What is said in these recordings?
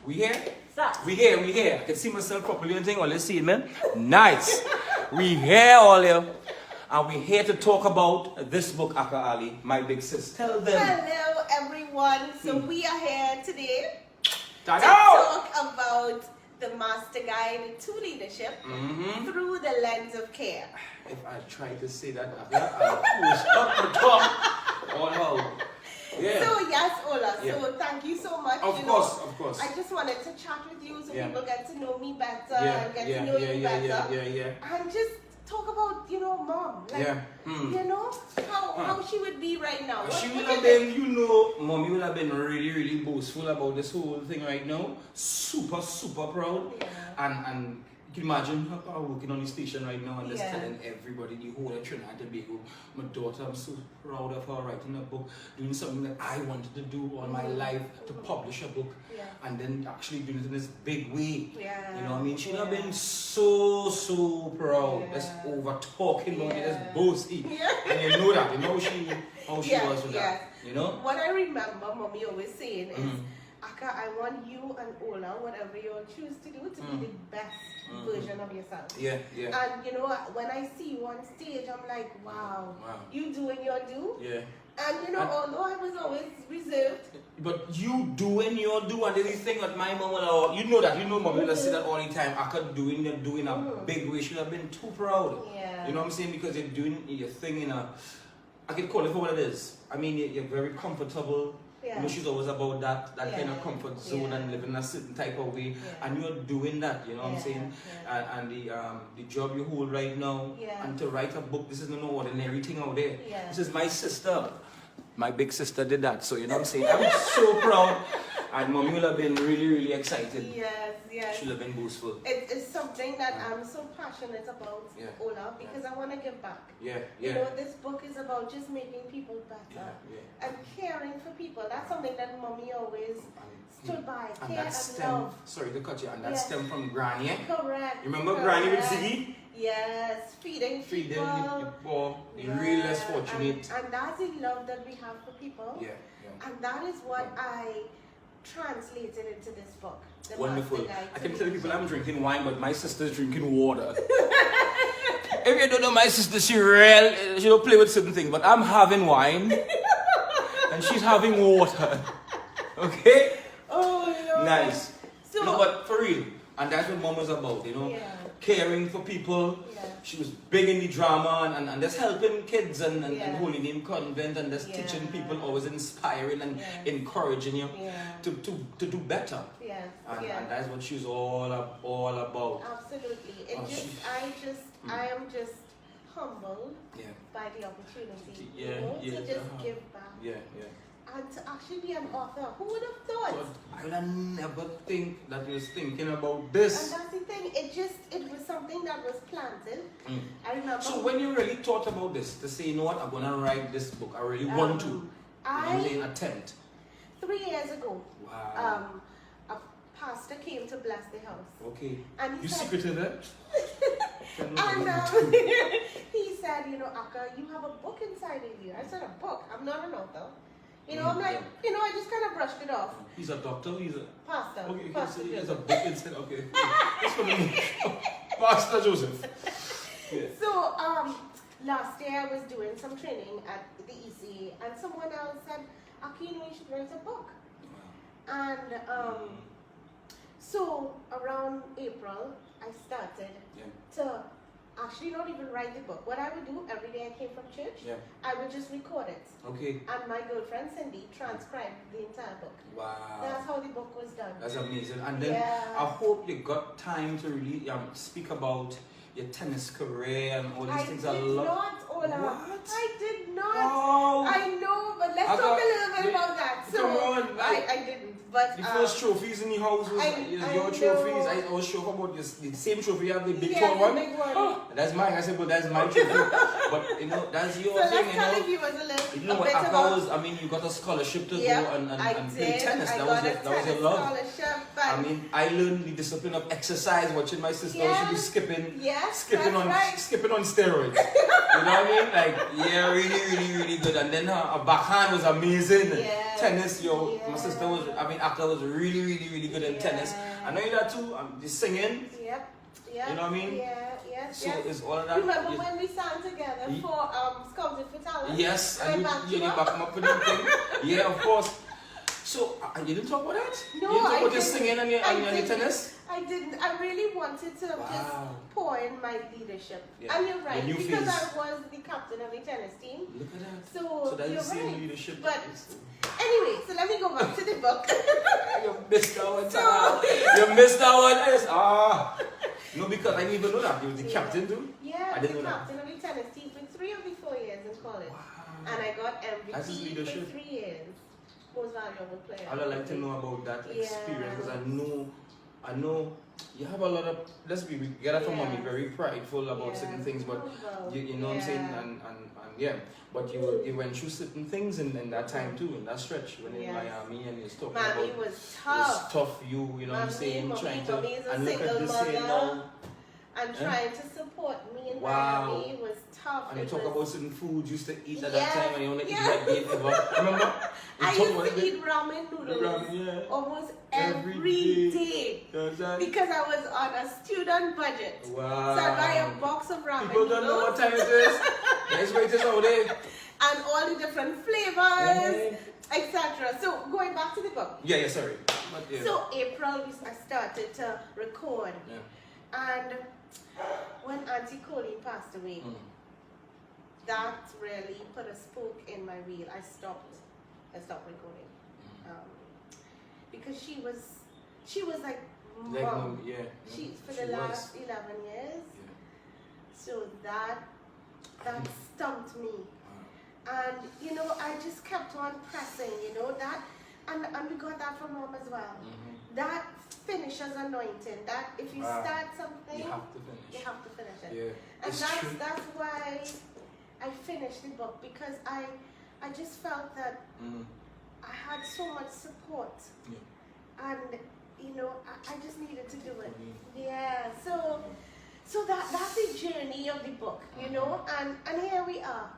We here? Sir. We here. I can see myself properly and thing. Well, let's see it, man. Nice. We here, all here. And we here to talk about this book, Aka Ali, My Big Sis. Tell them. Hello, everyone. So we are here today to Ta-da! talk about the Master Guide to Leadership through the lens of care. If I try to say that, I'll push up the top. Oh no. Yeah. So yes, Ola. Yeah. So thank you so much. Of course. I just wanted to chat with you so Yeah. people get to know me better Yeah, and get yeah, to know yeah, you yeah, better. yeah. And just talk about, mom. Like, Yeah. how she would be right now. She What will you have think? been, mommy will have been really, really boastful about this whole thing right now. Super, super proud. Yeah. And you can imagine her working on the station right now and just Yeah. telling everybody, the whole of Trinidad and Tobago, my daughter, I'm so proud of her writing a book, doing something that I wanted to do all my life, to publish a book, Yeah. and then actually doing it in this big way. Yeah. You know what I mean? She'd have Yeah. been so proud. Yeah. That's over talking about it, Yeah. that's boasty. Yeah. And you know that, how she Yes, was with yes. that. You know? What I remember mommy always saying is, Aka, I want you and Ola, whatever you all choose to do, to be the best version of yourself. Yeah. And when I see you on stage, I'm like, wow. You doing your do. Yeah. And although I was always reserved. But you doing your do, and there's this thing that my mom will, mom will say that all the time. Aka doing a big way. She would have been too proud. Yeah. You know what I'm saying? Because you're doing your thing in a, I can call it for what it is. I mean, you're very comfortable. Yeah. She's always about that Yeah. kind of comfort zone and living a certain type of way, and you're doing that. You know what I'm saying? Yeah. And the job you hold right now, and to write a book, this is no ordinary thing out there. Yeah. This is my sister. My big sister did that, so you know what I'm saying? I'm so proud, and mommy will have been really, really excited. Yes. She'll have been boastful. It is something that I'm so passionate about, Yeah. Ola, because I want to give back. Yeah. This book is about just making people better and caring for people. That's something that mommy always stood by. And Care that and stem, love. sorry to cut you, and that Yes. stem from Granny, eh? Correct. You remember Granny with correct. Ziggy? Yes, feeding Feeding people. the poor, the real less fortunate. And that's the love that we have for people. Yeah. And that is what I translated into this book. The Wonderful. Master Guide I to can tell people Leadership. I'm drinking wine, but my sister's drinking water. If you don't know my sister, she don't play with certain things, but I'm having wine and she's having water. Okay? Oh, Lord. Nice. So, No, but for real, and that's what mom was about, Yeah. caring for people. Yeah. She was big in the drama and just helping kids and Yeah. Holy Name Convent and just teaching people, always inspiring and encouraging you to do better. Yes. And that's what she's all about. Absolutely. Oh, I am just humbled Yeah. by the opportunity, Yeah, to just give back Yeah. and to actually be an author. Who would have thought? But I would have never think that you was thinking about this. And that's the thing. It was something that was planted. I remember. So when you really thought about this, to say, you know what, I'm gonna write this book. I really want to. I'm saying attempt. 3 years ago, Wow. a pastor came to bless the house. Okay. And he You said, secreted it? and he said, Aka, you have a book inside of you. I said, a book? I'm not an author. I'm like, I just kind of brushed it off. He's a doctor. He's a Pastor. okay. Pastor He has Joseph. a book instead. Okay. That's for me. Pastor Joseph. Yeah. So, last year I was doing some training at the EC, and someone else said, Aki, you should write a book. And so around April, I started to actually not even write the book. What I would do every day I came from church, I would just record it. Okay. And my girlfriend Cindy transcribed the entire book. Wow. That's how the book was done. That's amazing. And then I hope you got time to really speak about your tennis career and all these things a lot. Not, Ola. What? I did not. Oh. I know, but let's talk a little bit about that. So Come on, I didn't. But the first trophies in the house was your trophies. I was sure about the same trophy you have, the big tall one. Big one. Oh, that's mine. I said, but that's my trophy. But that's your So thing, let's tell the viewers a little You know what? bit about. I mean, you got a scholarship to go and I play did. tennis. I That got was your love. scholarship. I mean, I learned the discipline of exercise watching my sister. She be skipping, Yes, skipping that's on right. skipping on steroids. You know what I mean? Like, yeah, really, really, really good. And then her back backhand was amazing. Yes. Tennis, yo, Yes. my sister was, Akka was really, really, really good in tennis. I know you that too. The singing. Yep. Yep. You know what I mean? Yeah. Yes. So yes. it's all of that. Remember when we sang together for Scouting for Talent? Yes, and and I backed you you up? back 'em up with the thing. Yeah, of course. So you didn't talk about that? No, you didn't talk I about your didn't. singing and your tennis? I didn't. I really wanted to just pour in my leadership. Yeah. And you're right, The new because phase. I was the captain of the tennis team. Look at that. So that's you're the same right. leadership. But anyway, so let me go back to the book. You missed that one. So- You missed that one. Yes. No, because I didn't even know that. You was the captain too? Yeah, I the didn't know that. captain of the tennis team for 3 of the 4 years in college. Wow. And I got That's his MVP leadership. for 3 years. Most valuable player. I'd like to know about that experience because I know you have a lot of, we get that from mommy, very prideful about certain things, but you know what I'm saying, and yeah, but you went through certain things in that time too, in that stretch when in Miami, and you're talking Mommy about was tough. it was tough, you know what I'm saying, trying to, and look at this here now. And trying to support me in Wow. Miami was tough. And you It talk was- about certain foods you used to eat at Yes, that time and you only eat yes. like beef ever. Remember? I You talk used about to it. eat ramen noodles Ramen, yeah. almost Every every day. day You understand? because I was on a student budget. Wow. So I buy a box of ramen People don't know what noodles time it is. Let's wait till all day. and all the different flavors, etc. So going back to the book. Yeah, sorry. But, yeah. So April, I started to record, and when Auntie Colleen passed away, that really put a spoke in my wheel. I stopped recording because she was like mom. She for the last 11 years. So that stumped me, and you know I just kept on pressing. You know that, and we got that from mom as well. That finisher's anointing. That if you start something, you have to finish. you have to finish it. Yeah. And It's that's true. why I finished the book, because I just felt that I had so much support, and you know I just needed to do it. Yeah. So that's the journey of the book, you know, and here we are,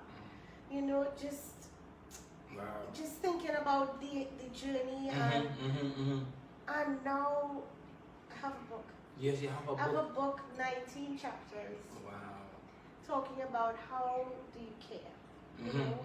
you know, just thinking about the journey, and now I have a book. Yes, you have a I have book. a book, 19 chapters. Wow. Talking about how do you care, you know?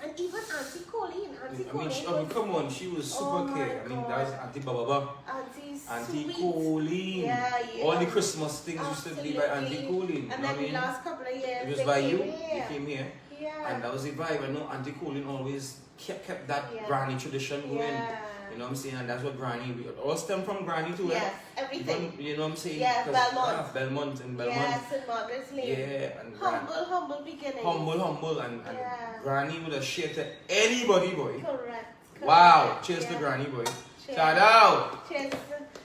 And even Auntie Colleen, I mean, come on, she was super Oh my care. I mean, that was God. Auntie Baba, Auntie Auntie Sweet. Colleen. Yeah. All the Christmas things used to be by Auntie Absolutely. Colleen. And you know then what I the mean? last couple of years, It was they by came you. here. You came here. Yeah. And that was the vibe. I know Auntie Colleen always kept that granny tradition going. Yeah. You know what I'm saying? And that's what granny, we all stem from granny too. Yes, everything. Even, you know what I'm saying? Yeah, 'Cause, Belmont. Belmont and Belmont. Yes, St. Margaret's Lane. Yeah, and Humble beginnings. humble, and Yeah. granny would have shared to anybody, boy. Correct. Wow, cheers Yeah. to granny, boy. Cheers. Shout out. Cheers to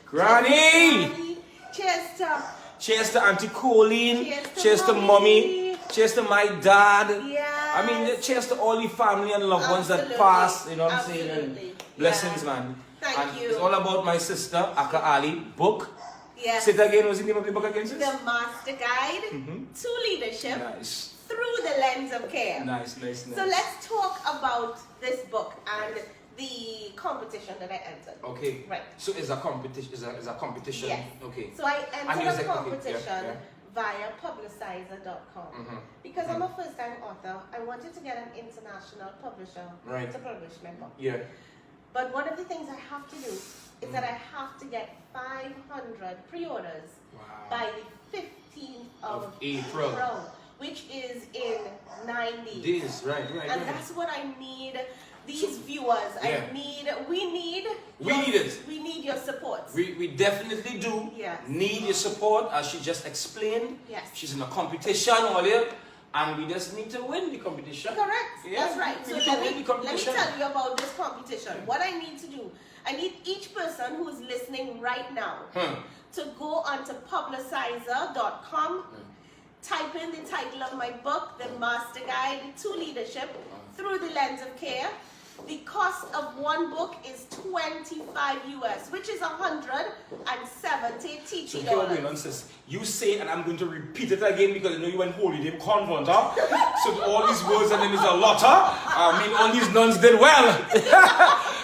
Granny! Cheers to Cheers to Auntie Colleen. Cheers to Mommy. Cheers to my dad. Yes. I mean, cheers to all the family and loved ones that Absolutely. passed, you know what I'm saying? Absolutely. And blessings, Yeah. man. Thank and you. It's all about my sister, Akka Ali, book. Yes. Say it again, what's the name of the book again, sis? The Master Guide to Leadership Nice. Through the Lens of Care. Nice. So let's talk about this book and the competition that I entered. Okay. Right. So it's a competition. It's a competition. Yes. Okay. So I And entered music, a okay, competition yeah. via publicizer.com. Because I'm a first-time author, I wanted to get an international publisher Right. to publish my book. Yeah. But one of the things I have to do is that I have to get 500 pre-orders by the 15th of April. which is in 9 days. This, right. And that's what I need. These viewers, yeah. we need it. We need your support. We definitely do need your support, as she just explained. Yes. She's in a competition earlier, and we just need to win the competition. Correct. Yeah. That's right. We So need to let win me the competition. tell you about this competition. What I need to do, I need each person who is listening right now to go onto publicizer.com, type in the title of my book, The Master Guide to Leadership Through the Lens of Care, The cost of one book is $25 US, which is $170 TT. So here we're going, sis. You say it and I'm going to repeat it again because I know you went holiday convent, huh? So all these words and then there's a lot, huh? I mean, all these nuns did well.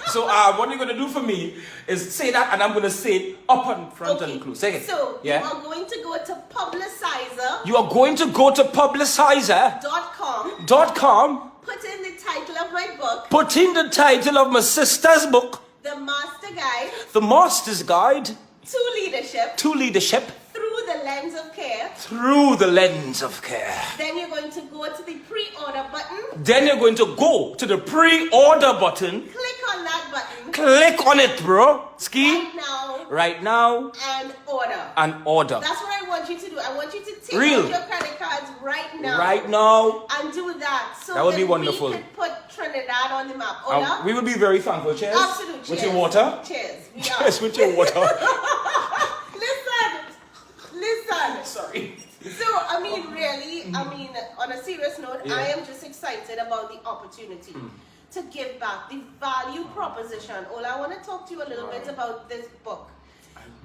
So what you're going to do for me is say that and I'm going to say it up and front and close. Say it. So you are going to go to Publicizer. You are going to go to Publicizer.com. Put in the title of my book. Put in the title of my sister's book. The Master Guide. The Master's Guide. To Leadership. To Leadership. Through the Lens of Care. Through the Lens of Care. Then you're going to go to the pre-order button. Then you're going to go to the pre-order button. Click on that button. Click on it, bro. Ski. Right now. Right now. And order. And order. That's what I want you to do. I want you to take Real. out your credit cards right now. Right now. And do that. So that would be wonderful. We could put Trinidad on the map. Ola? We will be very thankful. Cheers. Absolutely. With Cheers. your water. Cheers. We Cheers with your water. Listen. Sorry. So, I mean, really, on a serious note, I am just excited about the opportunity to give back, the value proposition. Ola, I want to talk to you a little bit about this book.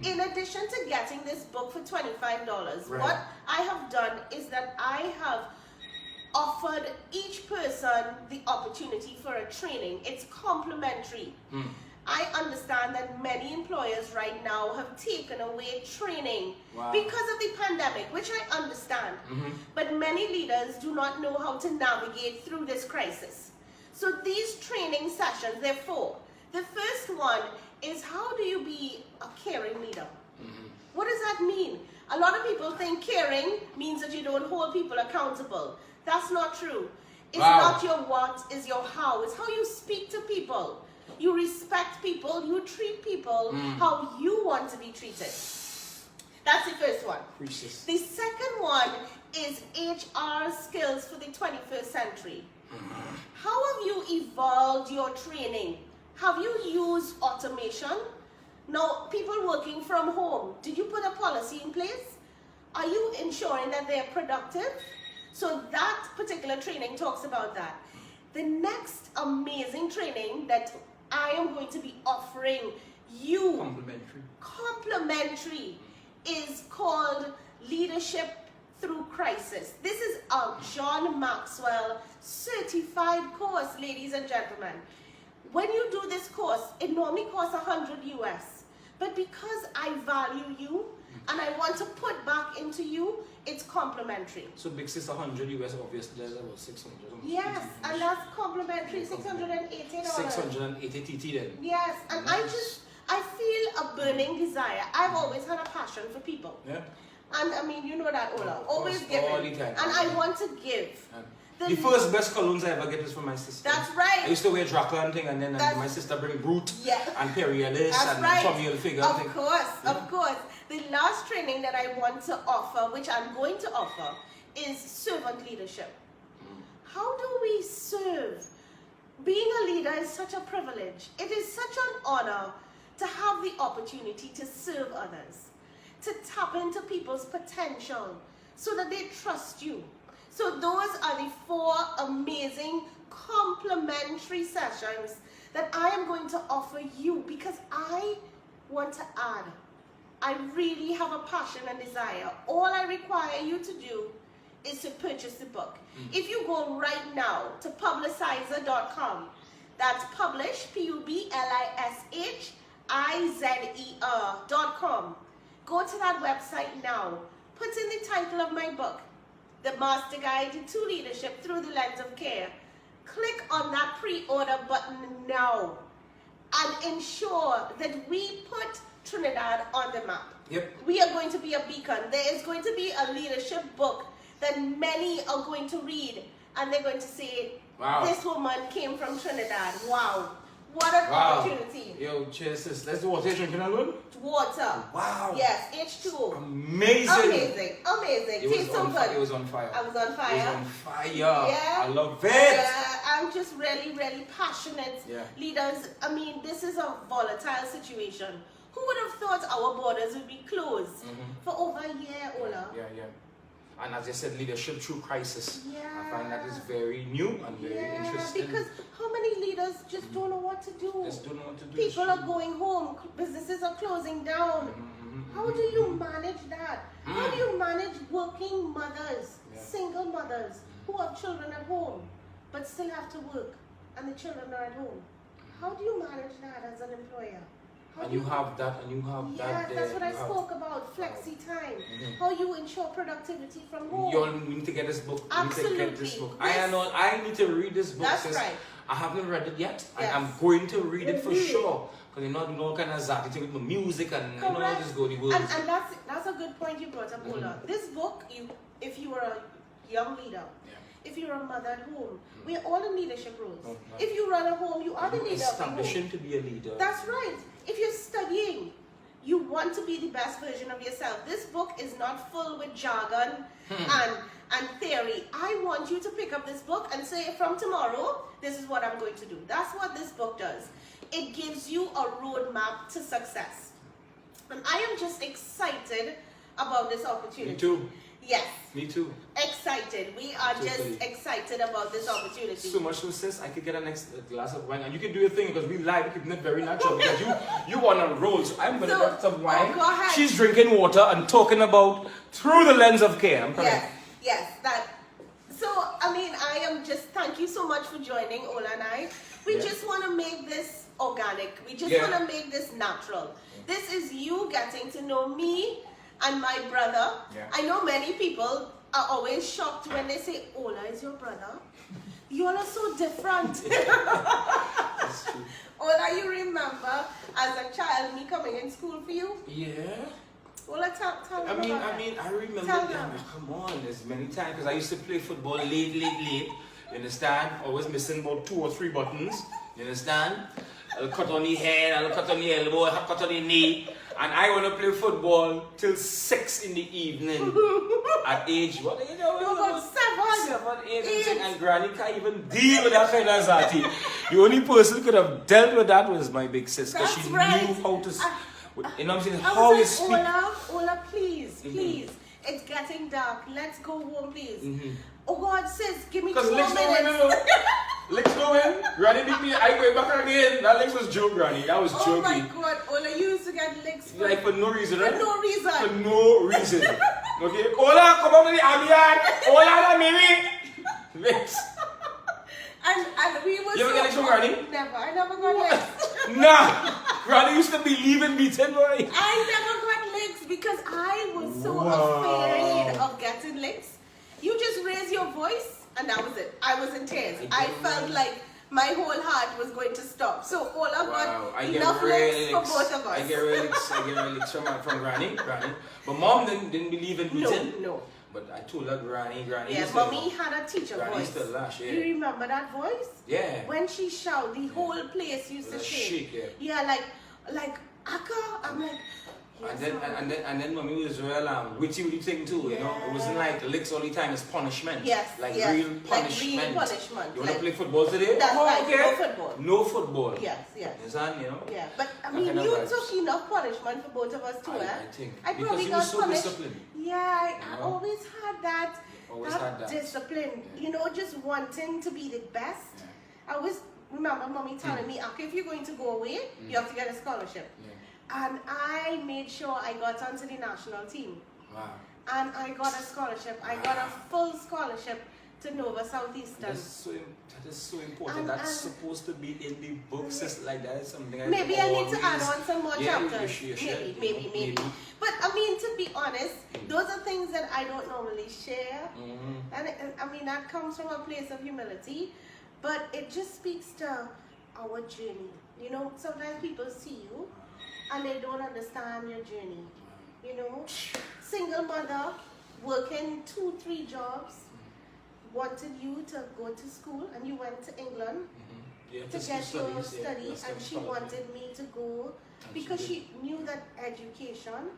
In addition to getting this book for $25, what I have done is that I have offered each person the opportunity for a training. It's complimentary. I understand that many employers right now have taken away training because of the pandemic, which I understand. But many leaders do not know how to navigate through this crisis. So these training sessions, therefore, the first one is how do you be a caring leader? What does that mean? A lot of people think caring means that you don't hold people accountable. That's not true. It's not your what, it's your how. It's how you speak to people. You respect people, you treat people how you want to be treated. That's the first one. The second one is HR skills for the 21st century. How have you evolved your training? Have you used automation? Now, people working from home, did you put a policy in place? Are you ensuring that they're productive? So that particular training talks about that. The next amazing training that I am going to be offering you complimentary is called Leadership Through Crisis. This is a John Maxwell certified course, ladies and gentlemen. When you do this course, it normally costs $100 US, but because I value you and I want to put back into you, it's complimentary. So big sis, $100 US, obviously there's about 600. Yes, and that's complimentary, $680. 680 TT then. Yes, and nice. I feel a burning desire. I've always had a passion for people. Yeah. And I mean, you know that, Ola. Always giving. All the time. And I want to give. The first best colognes I ever get was from my sister. That's right. I used to wear Dracula and thing, and then my sister bring Brute and Perry Ellis and Tommy Hilfiger. Of course. The last training that I want to offer, which I'm going to offer, is servant leadership. How do we serve? Being a leader is such a privilege. It is such an honor to have the opportunity to serve others, to tap into people's potential so that they trust you. So those are the 4 amazing complimentary sessions that I am going to offer you because I want to add. I really have a passion and desire. All I require you to do is to purchase the book. If you go right now to Publicizer.com, that's publish, PUBLISHIZER.com. Go to that website now. Put in the title of my book, The Master Guide to Leadership Through the Lens of Care. Click on that pre-order button now and ensure that we put Trinidad on the map. We are going to be a beacon. There is going to be a leadership book that many are going to read and they're going to say, this woman came from Trinidad. Wow. What an opportunity. Yo, cheers, sis. That's the water you're drinking alone? Water. Wow. Yes, H2O. Amazing. Tastes so good. It was on fire. I was on fire. It was on fire. Yeah. I love it. Yeah, I'm just really, really passionate. Yeah. Leaders, I mean, this is a volatile situation. Who would have thought our borders would be closed for over a year, Ola? Yeah. And as I said, leadership through crisis. Yeah. I find that is very new and very interesting. Because how many leaders just don't know what to do? Just don't know what to do. People are going home, businesses are closing down. How do you manage that? How do you manage working mothers, single mothers who have children at home but still have to work and the children are at home? How do you manage that as an employer? And you have that. Yeah, that's what I spoke about, flexi time. How you ensure productivity from home. You all need to get this book. Absolutely. You need to get this book. I need to read this book. That's right. I haven't read it yet. Yes. I'm going to read it for sure. Because you know kind of zatty thing with the music and just go the words. And that's a good point you brought up, Ola. This book, if you are a young leader, if you're a mother at home, we are all in leadership roles. If you run a home, you are the leader of the home. Establishing to be a leader. That's right. If you're studying, you want to be the best version of yourself. This book is not full with jargon and theory. I want you to pick up this book and say, from tomorrow, this is what I'm going to do. That's what this book does. It gives you a roadmap to success. And I am just excited about this opportunity. Me too. Yes. Me too. Excited. We are just excited about this opportunity. So much so, sis, I could get a next glass of wine and you can do your thing because we live, keeping it very natural because you on a roll. So I'm going to get some wine. Go ahead. She's drinking water and talking about through the lens of care. I'm coming. Yes. So, I mean, I am just, thank you so much for joining Ola and I. We just want to make this organic. We just want to make this natural. This is you getting to know me and my brother. I know many people are always shocked when they say, Ola is your brother. You all are so different. That's true. Ola, you remember as a child me coming in school for you? Yeah. Ola, tell me about that. I remember them. Come on, there's many times because I used to play football late. You understand? Always missing about 2 or 3 buttons. You understand? I'll cut on the head, I'll cut on the elbow, I'll cut on the knee. And I want to play football till 6 in the evening. At age, what do you know? About 7, 8, and Granny can't even deal with that kind of anxiety. The only person who could have dealt with that was my big sister. She knew how to, you know what I'm saying? How you speak. Ola, please. It's getting dark. Let's go home, please. Oh God, sis, give me 2 minutes. Licks go in. Granny beat me. I went back again. That licks was joke, Granny. That was joking. Oh my God, Ola, you used to get licks for no reason, right? For no reason. For no reason. Okay? Ola, come on to the ambulance. Ola, Mimi. Licks. And we were You ever get licks from Granny? Never. I never got licks. Nah. Granny used to be leaving beaten, boy. I never got licks because I was so afraid of getting licks. You just raise your voice and that was it. I was in tears. I felt like my whole heart was going to stop. So Ola got enough licks for both of us. I get real licks from Granny. But Mom didn't believe in beating. No. But I told her Granny. Yeah, Mommy had a teacher voice. Used to lash, You remember that voice? Yeah. When she shouted, the whole place used to shake. Yeah, like Akka. I'm like. And then Mommy was real witty with the thing too, you know. It wasn't like licks all the time, it's punishment. Yes. Real punishment. Like real punishment. You want to play football today? That's right, okay. no football. No football. Yes. You understand, you know? Yeah, but I mean, you took enough punishment for both of us too, I think. I because probably you got were so punished. disciplined. Yeah, I always had that. That Discipline. Yeah. You know, just wanting to be the best. Yeah. I always remember Mommy telling me, okay, if you're going to go away, you have to get a scholarship. Yeah. And I made sure I got onto the national team. Wow. And I got a scholarship. I got a full scholarship to Nova Southeastern. That is so important. That's supposed to be in the books. Like that is something I maybe I need to add on some more chapters. Maybe. But I mean, to be honest, those are things that I don't normally share. And I mean, that comes from a place of humility. But it just speaks to our journey. You know, sometimes people see you and they don't understand your journey. You know, single mother, working 2-3 jobs, wanted you to go to school, and you went to England to get your studies, and she wanted me to go because she knew that education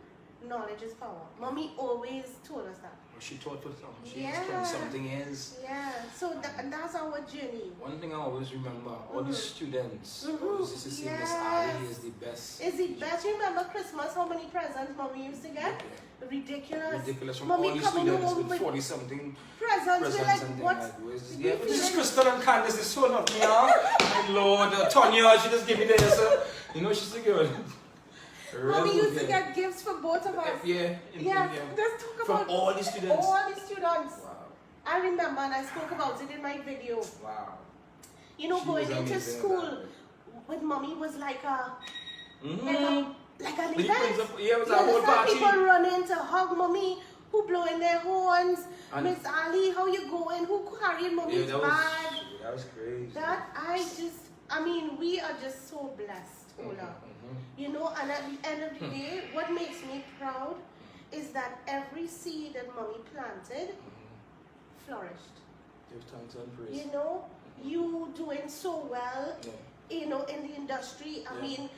knowledge is power. Mommy always told us that. She taught us something. She's 20-something years. Yeah. So and that's our journey. One thing I always remember, all the students always used to say Miss Ali is the best. Is the best. You remember Christmas, how many presents Mommy used to get? Yeah. Ridiculous. From Mommy all the students with 40-something presents. We're like, what? Yeah, but this is Crystal and Candace, they so love me now. My Lord, Tonya, she just gave me this. You know, she's a girl. Mommy used to get gifts for both of us. Yeah. Let's talk about from all the students. All the students. Wow. I remember, and I spoke about it in my video. Wow. You know, going into school with Mommy was like a like an event. Yeah, it was a whole party. People running to hug Mommy, who blowing their horns. Miss Ali, how you going? Who carrying Mommy's bag? That was crazy. I mean, we are just so blessed, Ola. You know, and at the end of the day, what makes me proud is that every seed that Mommy planted flourished. Give thanks and praise. You know, you doing so well, you know, in the industry. I mean,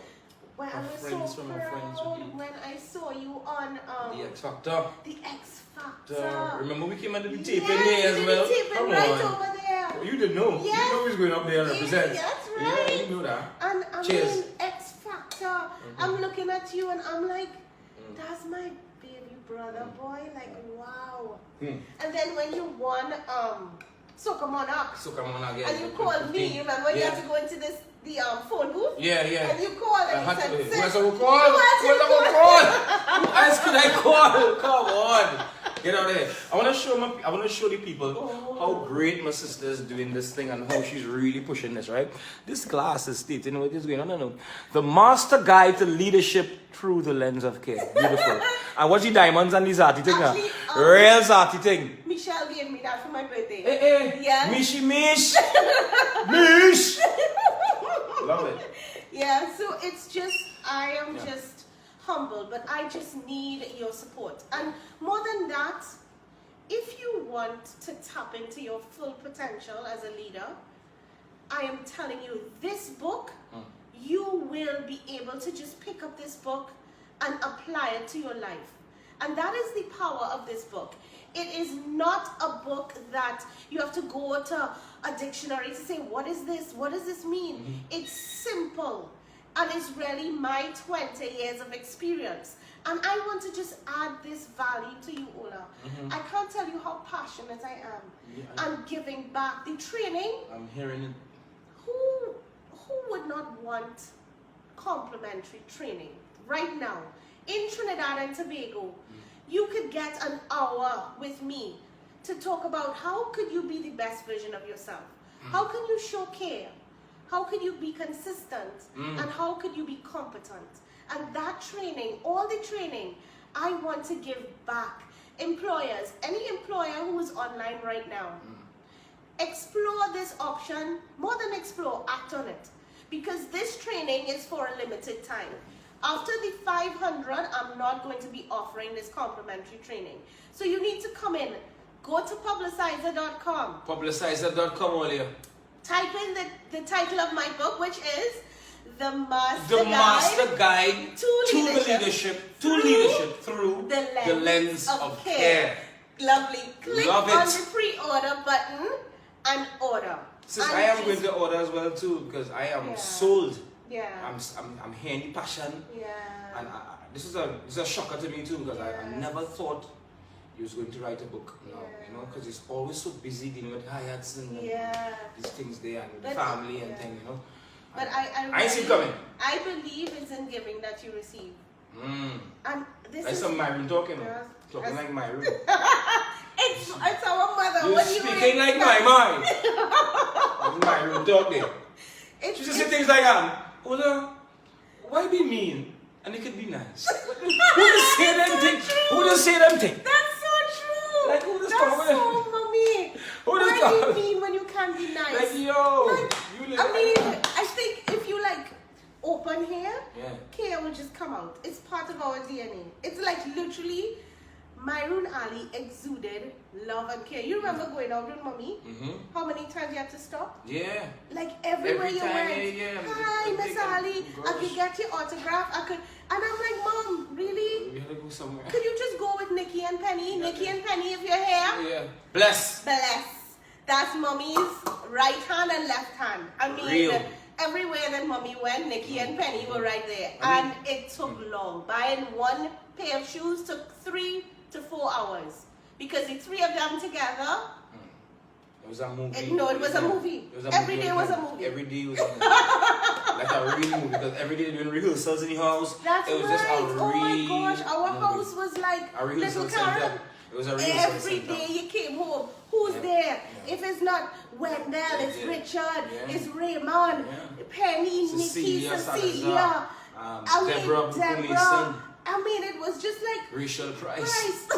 when I was so proud when I saw you on The X Factor. The X Factor. Remember we came under the taping here as well? Come right on. Over there. Oh, you didn't know. Yeah. You didn't know we was going up there and represent. That's right. Yeah, you knew that. And I mean, X Factor. I'm looking at you and I'm like, that's my baby brother, boy. Like, wow. And then when you won Soca Monarch, and you called me, you remember you had to go into the phone booth? Yeah. And you called and you said, who else I call? Who else could I call? Come on. Get out of here. I want to show the people how great my sister is doing this thing and how she's really pushing this, right? This glass is stating what is going on. No. The master guide to leadership through the lens of care. Beautiful. And what's the diamonds and these arty thing now? Real arty thing. Michelle gave me that for my birthday. Hey. Yeah. Mish. Love it. Yeah, so it's just, I am just humble, but I just need your support. And more than that, if you want to tap into your full potential as a leader, I am telling you, this book, you will be able to just pick up this book and apply it to your life. And that is the power of this book. It is not a book that you have to go to a dictionary to say, what is this? What does this mean? It's simple. And it's really my 20 years of experience. And I want to just add this value to you, Ola. I can't tell you how passionate I am. I'm giving back. The training. I'm hearing it. Who would not want complimentary training right now? In Trinidad and Tobago, you could get an hour with me to talk about how could you be the best version of yourself? How can you show care? How could you be consistent? And how could you be competent? And that training, all the training, I want to give back. Employers, any employer who is online right now, explore this option. More than explore, act on it. Because this training is for a limited time. After the 500, I'm not going to be offering this complimentary training. So you need to come in. Go to publicizer.com. Publicizer.com, Olia. Type in the title of my book, which is The Master Guide to Leadership through the lens of care. Lovely. Click on the pre-order button and order. Since I am going to order as well too, because I am sold. Yeah. I'm hearing the passion. Yeah. And this is a shocker to me too, because I never thought you was going to write a book. You know, because it's always so busy dealing with Hayats and these things there and with the family and things, you know. But I see it coming. I believe it's in giving that you receive. And this is some Myron talking. Talking like Myron. It's our mother. You're speaking like my mind. That's Myron talking. She just say things like, Ola, why be mean? And it could be nice. Who just say them things? Who just say them things? That's so true. Like, who just That's so mommy. Why be mean when you can't be nice? Like, yo. Like, I mean, I think if you like open here, care will just come out. It's part of our DNA. It's like literally, Myron Ali exuded love and care. You remember going out with mommy? How many times you had to stop? Yeah. Like everywhere you went. Hi, Miss Ali. I could get your autograph. And I'm like, Mom, really? somewhere. Could you just go with Nikki and Penny? Yeah, Nikki and Penny, if you're here. Yeah. Bless. That's Mommy's right hand and left hand. I mean, Real. Everywhere that Mommy went, Nikki and Penny were right there. And it took long. Buying one pair of shoes took 3 to 4 hours. Because the 3 of them together. It was a movie. It was a movie. Every day was a movie. Every day was a movie. Like a real movie. Because every day doing rehearsals in the house. That's it was right. Just a real oh my gosh, our movie. house was like a little center. It was a rehearsal Every center. day you came home. Who's there? Yeah. If it's not Wendell, it's Richard, it's Raymond, Penny, Nikki, Cecilia, Deborah. I mean, it was just like Rachel Price.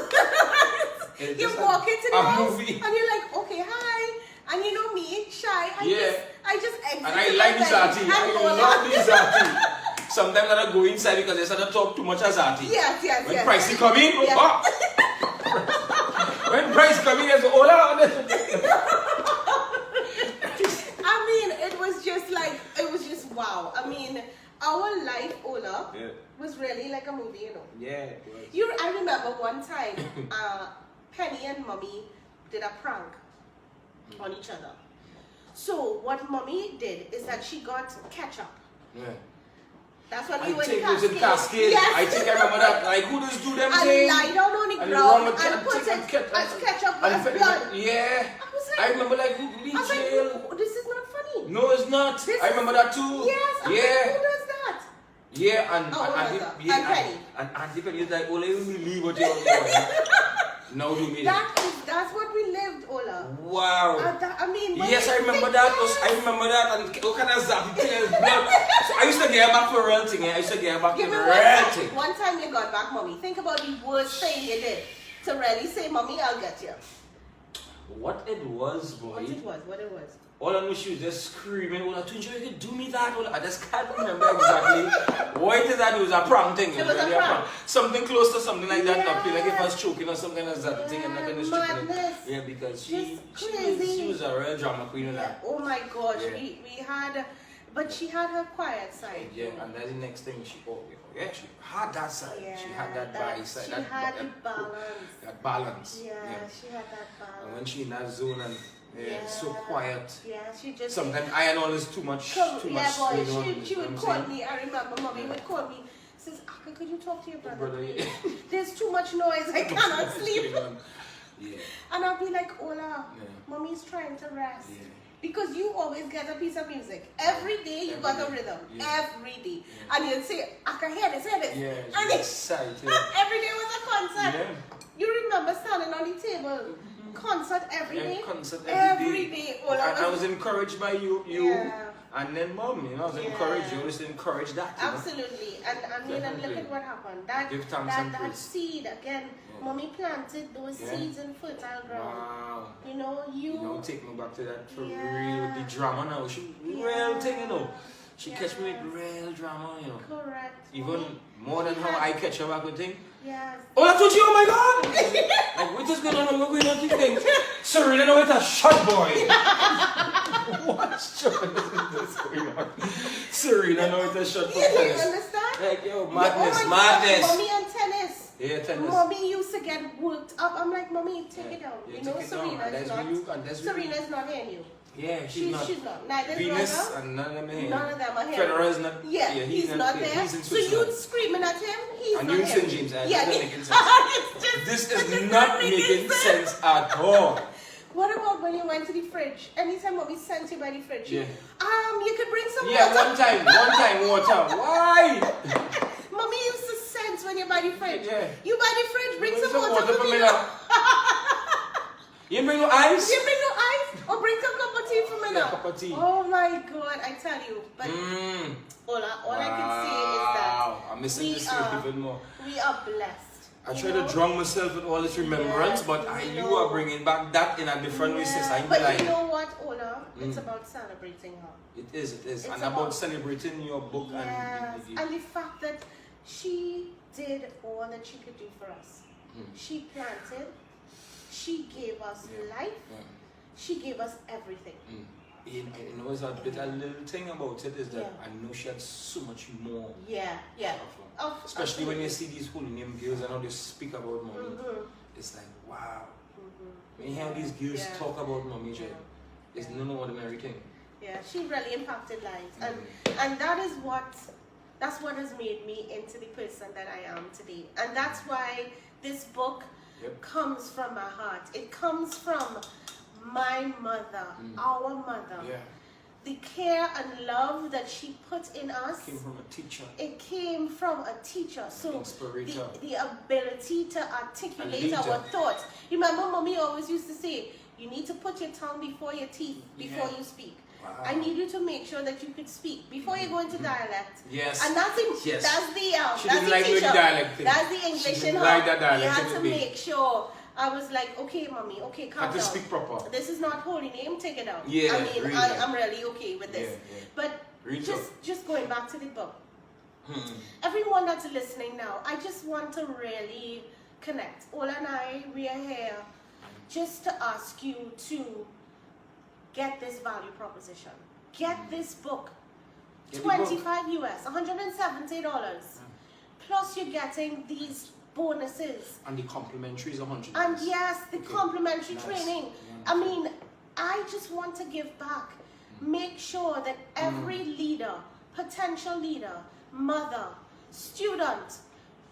You walk into the house movie. and you're like, okay, hi. And you know me, shy. I just exit. And I like this auntie. I love this auntie. Sometimes I don't go inside because they start to talk too much as auntie. Yes. When Pricey come in, when Price come in, there's Ola. I mean, it was just wow. I mean, our life, Ola, was really like a movie, you know. Yeah, it was. I remember one time, Penny and Mommy did a prank on each other. So what Mommy did is that she got ketchup. Yeah. That's what we I were think it was in Cascade. Yes. I think I remember that. Like, who does do them and things? lie down on the ground and put it as ketchup and blood. Yeah. I remember like, who I was like, this is not funny. No, it's not. I remember that too. Yes. Yeah. Like, who does that? Yeah, and Auntie Penny is like, Ola, you believe what you're doing. No, do me that's what we lived, Ola. Wow. I mean, yes, I remember that. I remember that. And what kind of zappy thing is blood? So I used to get back for real thing. I used to get back for real thing. One time you got back, Mommy. Think about the worst thing you did to really say, Mommy, I'll get you. What it was, boy. What it was. All I know, she was just screaming, Olatunji, you can do me that. I just can't remember exactly what it is that it was a prank thing. It was really a prank. Something close to something like that. I feel like if I was choking or some kind of that thing and not kind of madness. Yeah, because she was a real drama queen of that. Oh my gosh, we had, but she had her quiet side. Yeah, and that's the next thing she had that side. Yeah, she had that body side. She had the balance. That balance. Yeah, she had that balance. And when she in that zone and so quiet. Yeah, she just. Sometimes I and all is too much. Boy, she would call me. I remember Mommy would call me. Says, Aka, could you talk to your brother, please? There's too much noise. I cannot sleep. And I'll be like, Ola, Mommy's trying to rest. Yeah. Because you always get a piece of music. Every day you got a rhythm. Every day. And you'd say, Aka, hear this. Yeah, and excited. Every day was a concert. Yeah. You remember standing on the table. Concert every day. Concert every day. I was encouraged by you. And then Mom, I was encouraged. You always encourage that. Absolutely. And I mean, and look at what happened. That seed, again, Mommy planted those seeds in fertile ground. Wow. You know, take me back to that for real. The drama now. She real thing, you know. She catch me with real drama, you know. Correct. Even more than how I catch her back with things. Yes. Olatunji, oh my God! Like, what is going on? We're going on thinking. Serena, no, it's a shot boy. What's going on? Serena, no, it's a shot boy. You understand? Like, yo, madness. Mommy and tennis. Yeah, tennis. Mommy used to get worked up. I'm like, Mommy, take it down. Yeah, you know, Serena's not hearing you. Yeah, she's not. Neither Venus and none of them are here. None of them are here. Federer's not. Yeah, he's not there. He's in so you screaming at him, he's and not you here. St. James. Yeah, making sense. This is not making sense at all. What about when you went to the fridge? Anytime Mommy sent you by the fridge, you could bring some water. Yeah, one time water. Why? Mommy used to sense when you're by the fridge. Yeah. You by the fridge, bring some water for me now. You bring no ice? You bring no ice? Or bring some cup of tea for me now? Cup of tea. Oh my God, I tell you. But all I can say is that I'm missing this even more. We are blessed. I try to drown myself with all this remembrance, but you are bringing back that in a different way, sis. But you know what, Ola? It's about celebrating her. It is. It's and about celebrating your book and the fact that she did all that she could do for us. She planted. She gave us life. She gave us everything. You know, it's a little thing about it is that I know she had so much more. Yeah. Especially when you see these holy name girls and how they speak about mommy. It's like, wow. When you hear these girls talk about mommy, it's no ordinary thing. Yeah, she really impacted lives. And that's what has made me into the person that I am today. And that's why this book comes from my heart. It comes from my mother, our mother. Yeah. The care and love that she put in us came from a teacher. It came from a teacher. So inspirator. The ability to articulate our thoughts. Remember, mommy always used to say, you need to put your tongue before your teeth before you speak. Wow. I need you to make sure that you could speak before you go into dialect. Yes. And that's the she that's didn't the like teacher. the dialect thing. That's the English she in her. like that dialect. You had to make sure. I was like, okay, mommy, okay, calm down. Had to speak proper. This is not holy name. Take it out. Yeah, I mean, really. I'm really okay with this. Yeah. But just going back to the book. Everyone that's listening now, I just want to really connect. Ola and I, we are here just to ask you to get this value proposition. Get this book. Get $25 US, $170. Plus you're getting these bonuses. And the complimentary is $100. And yes, the complimentary training. I mean, I just want to give back. Make sure that every leader, potential leader, mother, student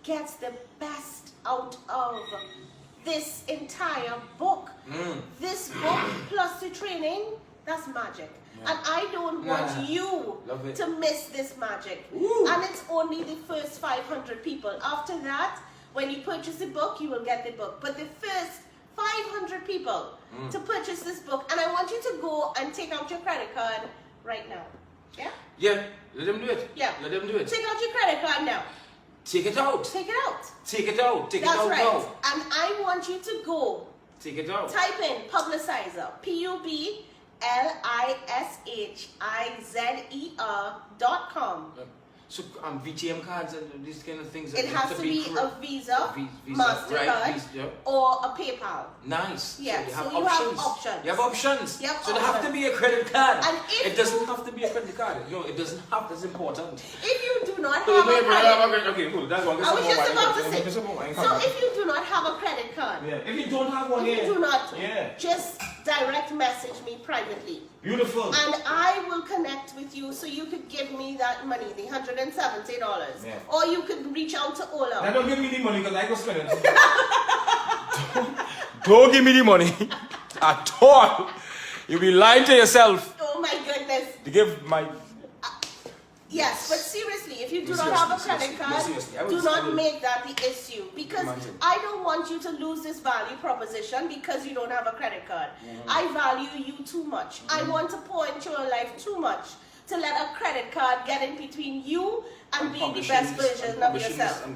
gets the best out of this entire book. This book plus the training, that's magic. And I don't want you to miss this magic. And it's only the first 500 people. After that, when you purchase the book, you will get the book. But the first 500 people to purchase this book, and I want you to go and take out your credit card right now. Yeah? Yeah, let them do it. Yeah. Let them do it. Take out your credit card now. Take it out. Take it out. Take it out. Take That's it out right. now. And I want you to go. Take it out. Type in Publicizer. PUBLISHIZER.com. So VTM cards and these kind of things. It has to be a Visa, MasterCard, or a PayPal. Nice. Yeah, so you have options. You have options. You have so they have to be a credit card. And it doesn't have to be a credit card. No, it doesn't have. That's important. If you do not have a credit, okay, cool. That's one. I was just about to say. So if you do not have a credit card, if you don't have one, if you do not, just direct message me privately. Beautiful. And I will connect with you so you could give me that money, the $170. Or you could reach out to Ola. Now don't give me the money because I go spend it. don't give me the money at all. You'll be lying to yourself. Oh my goodness. To give my... Yes, but seriously, if you do not have a credit card, do not make that the issue. Because I don't want you to lose this value proposition because you don't have a credit card. I value you too much. I want to pour into your life too much to let a credit card get in between you and being the best version of yourself.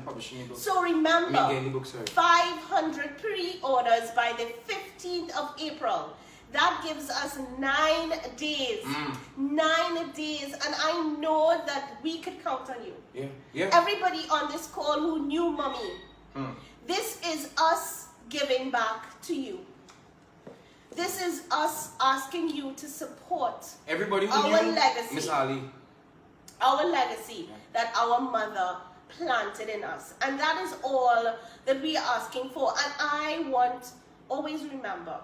So remember, 500 pre-orders by the 15th of April. That gives us 9 days. 9 days. And I know that we could count on you. Everybody on this call who knew mommy. This is us giving back to you. This is us asking you to support everybody who our knew legacy. Miss Ali. Our legacy that our mother planted in us. And that is all that we are asking for. And I want, always remember,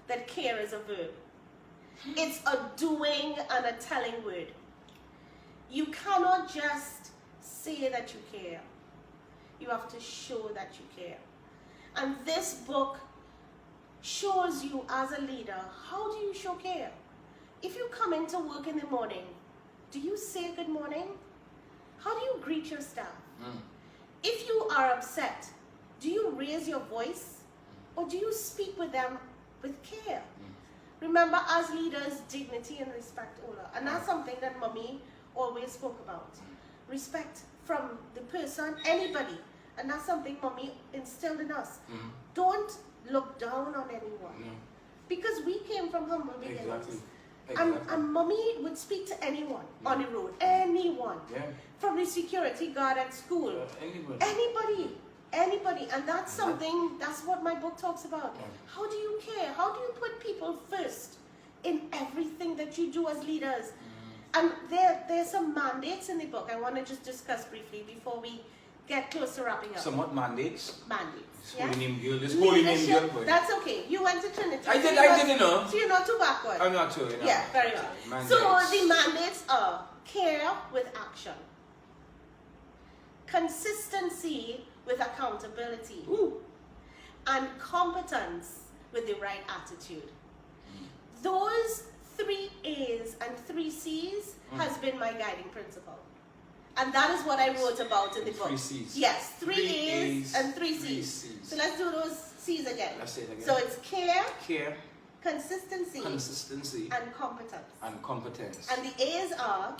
that care is a verb. It's a doing and a telling word. You cannot just say that you care. You have to show that you care. And this book shows you as a leader, how do you show care? If you come into work in the morning, do you say good morning? How do you greet your staff? If you are upset, do you raise your voice? Or do you speak with them with care? Remember, as leaders, dignity and respect, Ola. And that's something that mommy always spoke about. Respect from the person, anybody. And that's something mommy instilled in us. Don't look down on anyone. Because we came from humble beginnings. And mommy would speak to anyone on the road. Anyone. From the security guard at school. Anybody. And that's something, that's what my book talks about. How do you care? How do you put people first in everything that you do as leaders? And there's some mandates in the book I want to just discuss briefly before we get close to wrapping up. Somewhat mandates. Mandates. Holy name girl. This holy name girl. Boy. That's okay. You went to Trinity. I did, you know. So you're not too backward. I'm not too, you know. Yeah, very well. Mandates. So the mandates are care with action, consistency with accountability, and competence with the right attitude. Those 3 A's and 3 C's has been my guiding principle. And that is what I wrote about in the book. 3 C's. Yes, 3 A's and 3 C's. So let's do those C's again. Let's say it again. So it's care, consistency, and competence. And competence. And the A's are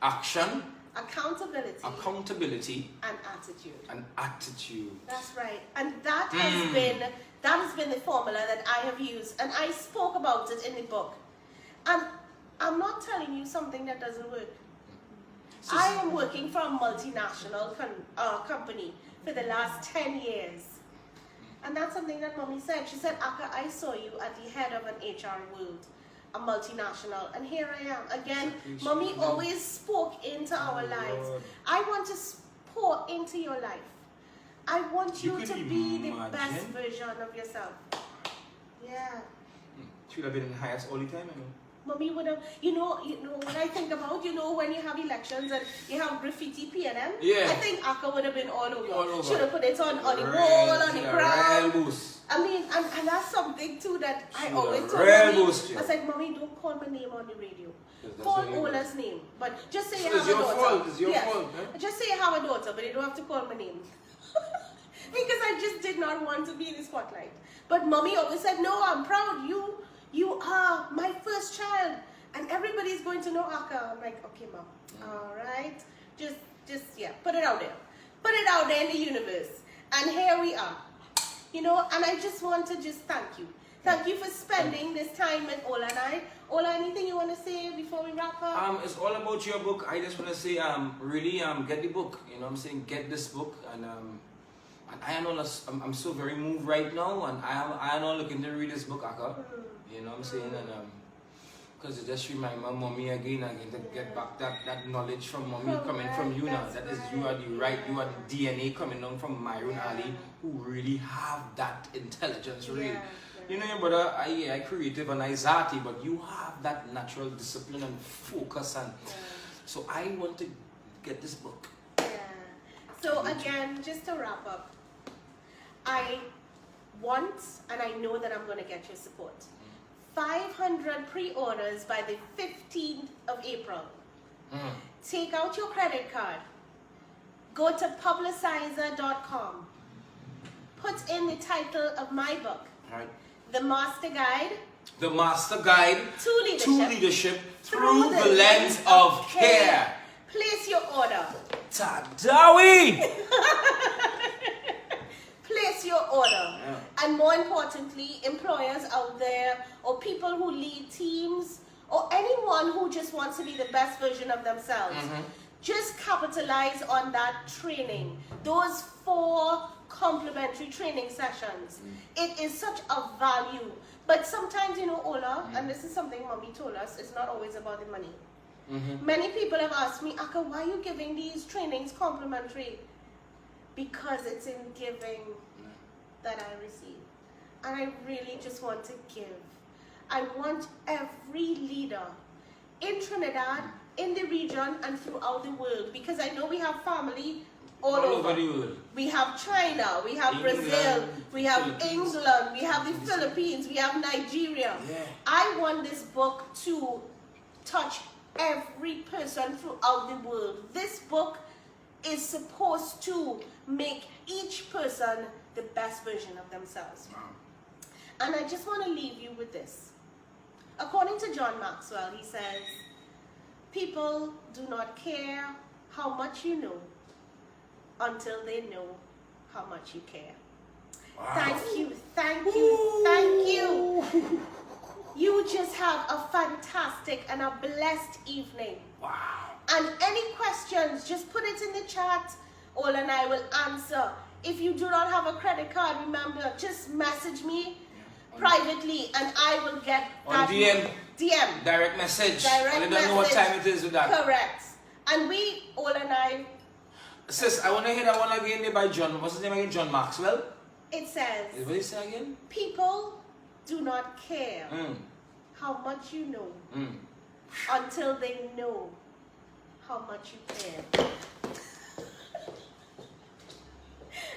action, accountability, and attitude. That's right. And that has been the formula that I have used, and I spoke about it in the book. And I'm not telling you something that doesn't work. I am working for a multinational company for the last 10 years. And that's something that Mommy said. She said, Akka, I saw you at the head of an HR world, a multinational. And here I am. Again, Mommy always spoke into our lives. I want to pour into your life. I want you to be the best version of yourself. Yeah. She would have been in the highest all the time, you know. Mommy would have, you know what I think about, when you have elections and you have graffiti P&M, I think Akka would have been all over. Should have put it on the wall, on the ground. I mean, and that's something too that I always told Mommy. I was like, Mommy, don't call my name on the radio. Call Ola's name. But just say you have a daughter. It's your fault. Huh? Just say you have a daughter, but you don't have to call my name. Because I just did not want to be in the spotlight. But Mommy always said, no, I'm proud. You are my first child, and everybody's going to know Akka. I'm like, okay, Mom, all right, just put it out there. Put it out there in the universe. And here we are, and I just want to thank you. Thank you for spending this time with Ola and I. Ola, anything you want to say before we wrap up? It's all about your book. I just want to say, really, get the book. You know what I'm saying? Get this book, and I'm so very moved right now, and I am not looking to read this book, Akka. You know what I'm saying? And because it just reminds my mommy again to get back that knowledge from mommy coming from you now. That is, you are the DNA coming down from Myron Ali, who really have that intelligence, really. You know, your brother, I creative and I zati, but you have that natural discipline and focus, and so I want to get this book. Yeah. So again, just to wrap up, I want, and I know that I'm going to get your support. 500 pre-orders by the 15th of April. Take out your credit card. Go to publicizer.com. Put in the title of my book. Right. The Master Guide. The Master Guide to Leadership through the lens of care. Place your order. Tadawi! Place your order. And more importantly, employers out there, or people who lead teams, or anyone who just wants to be the best version of themselves, just capitalize on that training. Those 4 complimentary training sessions. It is such a value. But sometimes, Ola, and this is something Mommy told us, it's not always about the money. Many people have asked me, Akka, why are you giving these trainings complimentary? Because it's in giving that I receive. And I really just want to give. I want every leader in Trinidad, in the region, and throughout the world, because I know we have family all over the world. We have China, we have Brazil, we have England, we have the Philippines, we have Nigeria. I want this book to touch every person throughout the world. This book is supposed to make each person the best version of themselves. And I just want to leave you with this. According to John Maxwell, he says, people do not care how much you know until they know how much you care. Thank you, thank you, thank you. You just have a fantastic and a blessed evening. And any questions, just put it in the chat. Ola and I will answer. If you do not have a credit card, remember, just message me privately and I will get that. DM. Direct message. I don't know what time it is with that. Correct. And we, Ola and I, Sis, I want to hear that one again there by John. What's his name again? John Maxwell? It says, What did he say again? people do not care how much you know until they know how much you care.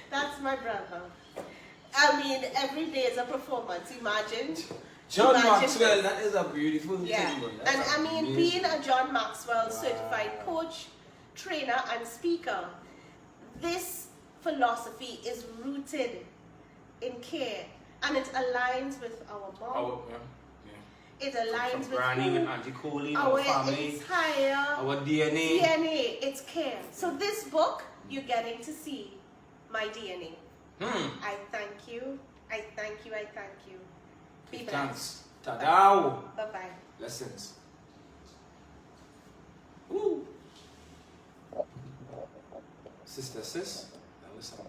That's my brother. I mean, every day is a performance. Imagine. John Maxwell, that is a beautiful thing. And I mean, being a John Maxwell certified coach, trainer, and speaker, this philosophy is rooted in care, and it aligns with our mom. It aligns with branding and anti-cooling, our family, entire our DNA. It's care. So this book, you're getting to see my DNA. I thank you. I thank you. I thank you. Be blessed. Thanks. Ta-da. Bye-bye. Blessings. Woo. Sister, sis, that was something.